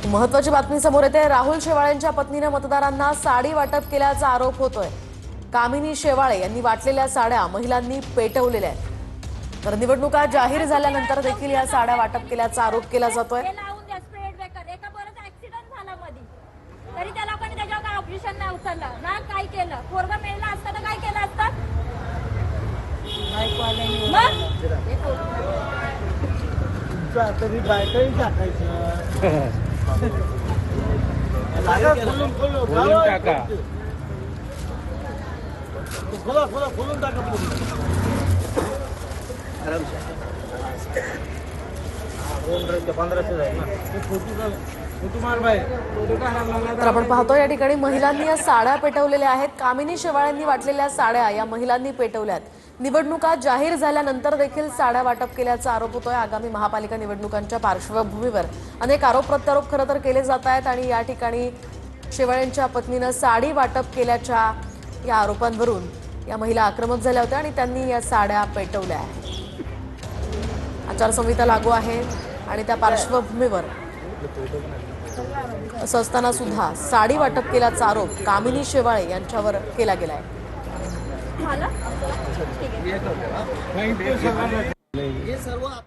महत्त्वाची बातमी समोर येते। राहुल शेवाळेंच्या पत्नीने मतदारांना साडी वाटप केल्याचा आरोप होतोय। कामिनी शेवाळे यांनी वाटलेल्या साड्या महिलांनी पेटवलेल्या आहेत। तर निवडणुका जाहीर झाल्यानंतर देखील या साड्या वाटप केल्याचा आरोप केला जातोय। तरी त्या लोकांनी त्याच्यावर काय ऑपरेशन नाही उचललं ना, काय केलं? पोरगा मेला असता तर काय केलं असतं? तरी बायकाही टाकायचं टाका खोलून टाका तर आपण पाहतो या ठिकाणी महिलांनी या साड्या पेटवलेल्या आहेत। कामिनी शेवाळ्यांनी वाटलेल्या साड्या या महिलांनी पेटवल्यात। निवडणुका जाहीर झाल्यानंतर देखील साड्या वाटप केल्याचा आरोप होतोय। आगामी महापालिका निवडणुकांच्या पार्श्वभूमीवर अनेक आरोप प्रत्यारोप खरं तर केले जात आहेत आणि या ठिकाणी शेवाळ्यांच्या पत्नीने साडी वाटप केल्याच्या या आरोपांवरून या महिला आक्रमक झाल्या होत्या आणि त्यांनी या साड्या पेटवल्या आहेत। आचारसंहिता लागू आहे आणि त्या पार्श्वभूमीवर असं असताना सुद्धा साडी वाटप केल्याचा आरोप कामिनी शेवाळे यांच्यावर केला गेलाय। झालं? ठीक आहे.